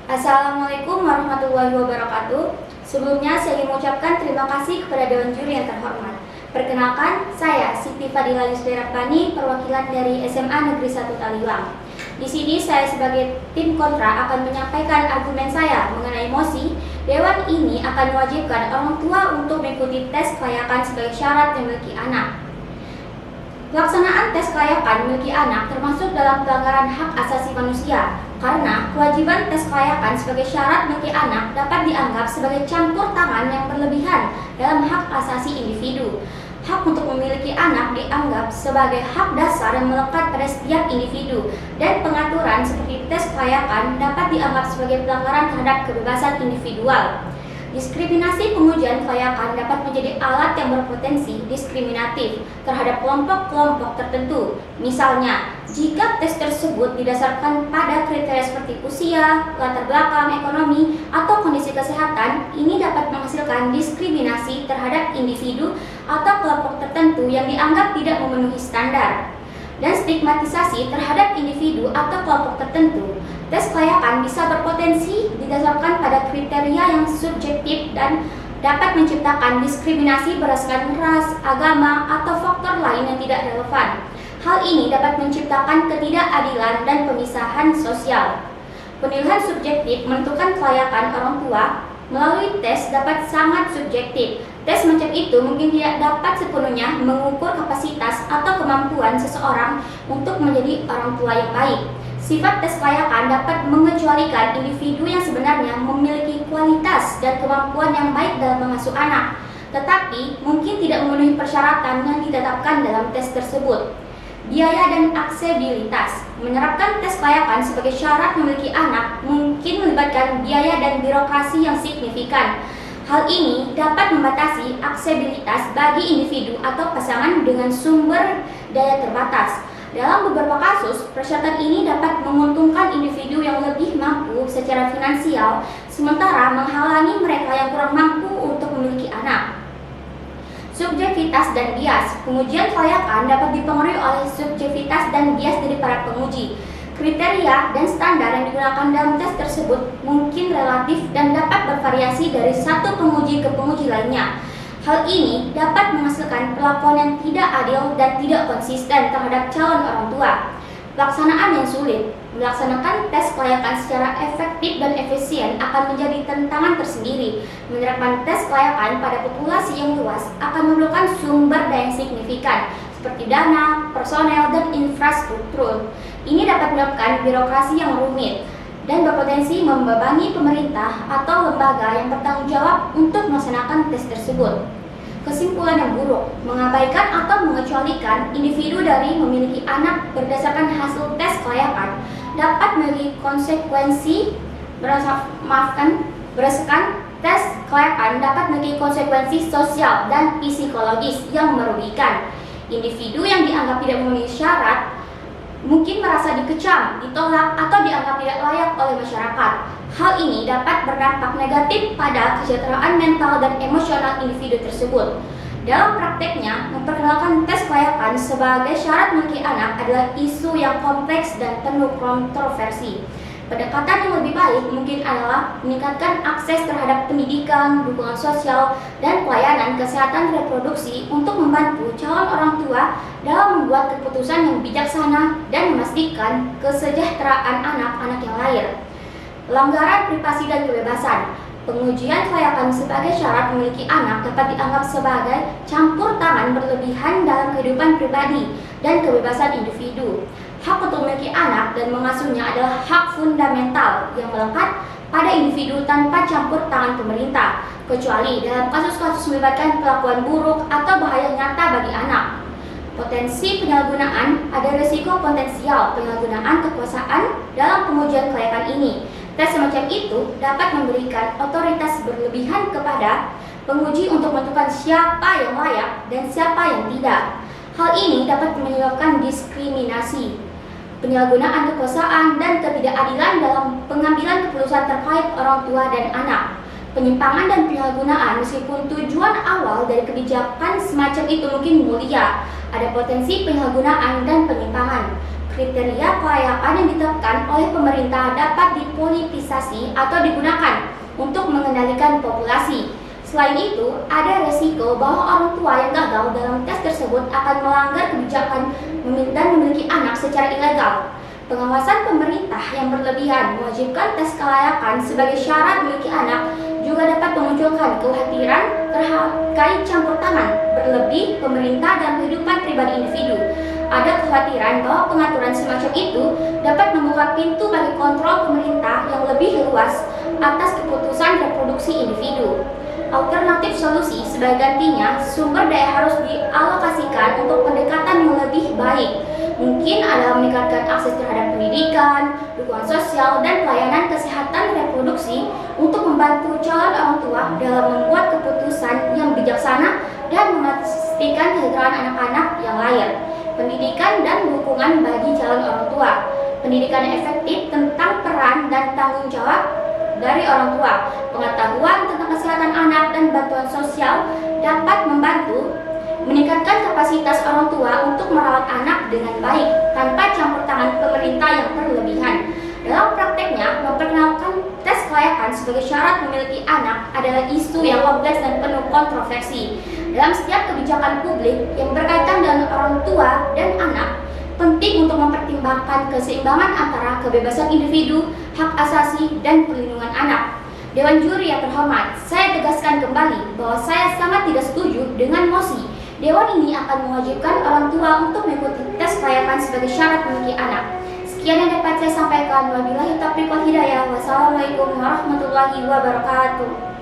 Assalamualaikum warahmatullahi wabarakatuh. Sebelumnya saya ingin mengucapkan terima kasih kepada Dewan Juri yang terhormat. Perkenalkan, saya Siti Fadila Yusderapani, perwakilan dari SMA Negeri 1 Taliwang. Di sini saya sebagai tim kontra akan menyampaikan argumen saya mengenai mosi. Dewan ini akan mewajibkan orang tua untuk mengikuti tes kelayakan sebagai syarat memiliki anak. Pelaksanaan tes kelayakan memiliki anak termasuk dalam pelanggaran hak asasi manusia karena kewajiban tes kelayakan sebagai syarat memiliki anak dapat dianggap sebagai campur tangan yang berlebihan dalam hak asasi individu. Hak untuk memiliki anak dianggap sebagai hak dasar yang melekat pada setiap individu dan pengaturan seperti tes kelayakan dapat dianggap sebagai pelanggaran terhadap kebebasan individual. Diskriminasi pengujian kelayakan dapat menjadi alat yang berpotensi diskriminatif terhadap kelompok-kelompok tertentu. Misalnya, jika tes tersebut didasarkan pada kriteria seperti usia, latar belakang ekonomi, atau kondisi kesehatan, ini dapat menghasilkan diskriminasi terhadap individu atau kelompok tertentu yang dianggap tidak memenuhi standar. Dan stigmatisasi terhadap individu atau kelompok tertentu. Tes kelayakan bisa berpotensi didasarkan pada kriteria yang subjektif dan dapat menciptakan diskriminasi berdasarkan ras, agama, atau faktor lain yang tidak relevan. Hal ini dapat menciptakan ketidakadilan dan pemisahan sosial. Penilaian subjektif menentukan kelayakan orang tua melalui tes dapat sangat subjektif. Tes macam itu mungkin tidak dapat sepenuhnya mengukur kapasitas atau kemampuan seseorang untuk menjadi orang tua yang baik. Sifat tes kelayakan dapat mengecualikan individu yang sebenarnya memiliki kualitas dan kemampuan yang baik dalam mengasuh anak, tetapi mungkin tidak memenuhi persyaratan yang ditetapkan dalam tes tersebut. Biaya dan aksesibilitas. Menerapkan tes kelayakan sebagai syarat memiliki anak mungkin melibatkan biaya dan birokrasi yang signifikan. Hal ini dapat membatasi aksesibilitas bagi individu atau pasangan dengan sumber daya terbatas. Dalam beberapa kasus, persyaratan ini dapat menguntungkan individu yang lebih mampu secara finansial, sementara menghalangi mereka yang kurang mampu untuk memiliki anak. Subjektivitas dan bias. Pengujian kelayakan dapat dipengaruhi oleh subjektivitas dan bias dari para penguji. Kriteria dan standar yang digunakan dalam tes tersebut mungkin relatif dan dapat bervariasi dari satu penguji ke penguji lainnya. Hal ini dapat menghasilkan perlakuan yang tidak adil dan tidak konsisten terhadap calon orang tua. Pelaksanaan yang sulit. Melaksanakan tes kelayakan secara efektif dan efisien akan menjadi tantangan tersendiri. Menerapkan tes kelayakan pada populasi yang luas akan memerlukan sumber daya yang signifikan, seperti dana, personel, dan infrastruktur. Ini dapat menyebabkan birokrasi yang rumit dan berpotensi membebani pemerintah atau lembaga yang bertanggung jawab untuk melaksanakan tes tersebut. Kesimpulan yang buruk, mengabaikan atau mengecualikan individu dari memiliki anak berdasarkan hasil tes kelayakan dapat memiliki konsekuensi berdasarkan tes kelayakan dapat memiliki konsekuensi sosial dan psikologis yang merugikan. Individu yang dianggap tidak memenuhi syarat mungkin merasa dikecam, ditolak, atau dianggap tidak layak oleh masyarakat. Hal ini dapat berdampak negatif pada kesejahteraan mental dan emosional individu tersebut. Dalam prakteknya, memperkenalkan tes kelayakan sebagai syarat memiliki anak adalah isu yang kompleks dan penuh kontroversi. Pendekatan yang lebih baik mungkin adalah meningkatkan akses terhadap pendidikan, dukungan sosial, dan pelayanan kesehatan reproduksi untuk membantu calon orang tua dalam membuat keputusan yang bijaksana dan memastikan kesejahteraan anak-anak yang lahir. Pelanggaran privasi dan kebebasan. Pengujian kelayakan sebagai syarat memiliki anak dapat dianggap sebagai campur tangan berlebihan dalam kehidupan pribadi dan kebebasan individu. Hak untuk memiliki anak dan mengasuhnya adalah hak fundamental yang melekat pada individu tanpa campur tangan pemerintah, kecuali dalam kasus-kasus melibatkan perlakuan buruk atau bahaya nyata bagi anak. Potensi penyalahgunaan. Ada risiko potensial penyalahgunaan kekuasaan dalam pengujian kelayakan ini. Tes semacam itu dapat memberikan otoritas berlebihan kepada penguji untuk menentukan siapa yang layak dan siapa yang tidak. Hal ini dapat menyebabkan diskriminasi, penyalahgunaan kekuasaan, dan ketidakadilan dalam pengambilan keputusan terkait orang tua dan anak. Penyimpangan dan penyalahgunaan. Meskipun tujuan awal dari kebijakan semacam itu mungkin mulia, ada potensi penyalahgunaan dan penyimpangan. Kriteria kelayakan yang ditetapkan oleh pemerintah dapat dipolitisasi politisasi atau digunakan untuk mengendalikan populasi. Selain itu, ada resiko bahwa orang tua yang gagal dalam tes tersebut akan melanggar kebijakan dan memiliki anak secara ilegal. Pengawasan pemerintah yang berlebihan mewajibkan tes kelayakan sebagai syarat memiliki anak juga dapat memunculkan kekhawatiran terkait campur tangan berlebih pemerintah dalam kehidupan pribadi individu. Ada kekhawatiran bahwa pengaturan semacam itu dapat membuka pintu bagi kontrol pemerintah yang lebih luas atas keputusan reproduksi individu. Alternatif solusi sebagai gantinya, sumber daya harus dialokasikan untuk pendekatan yang lebih baik. Mungkin adalah meningkatkan akses terhadap pendidikan, dukungan sosial, dan pelayanan kesehatan reproduksi untuk membantu calon orang tua dalam membuat keputusan yang bijaksana dan memastikan kesejahteraan anak-anak yang lahir. Pendidikan dan dukungan bagi calon orang tua. Pendidikan yang efektif tentang peran dan tanggung jawab dari orang tua. Pengetahuan tentang kesehatan anak dan bantuan sosial dapat membantu meningkatkan kapasitas orang tua untuk merawat anak dengan baik tanpa campur tangan pemerintah yang berlebihan. Dalam prakteknya, memperkenalkan tes kelayakan sebagai syarat memiliki anak adalah isu yang kompleks dan penuh kontroversi. Dalam setiap kebijakan publik yang berkaitan dengan orang tua dan anak, penting untuk mempertimbangkan keseimbangan antara kebebasan individu, hak asasi, dan perlindungan anak. Dewan Juri yang terhormat, saya tegaskan kembali bahwa saya sangat tidak setuju dengan mosi. Dewan ini akan mewajibkan orang tua untuk mengikuti tes kelayakan sebagai syarat memiliki anak. Sekian yang dapat saya sampaikan. Wabillahi taufiq wal hidayah. Wassalamualaikum warahmatullahi wabarakatuh.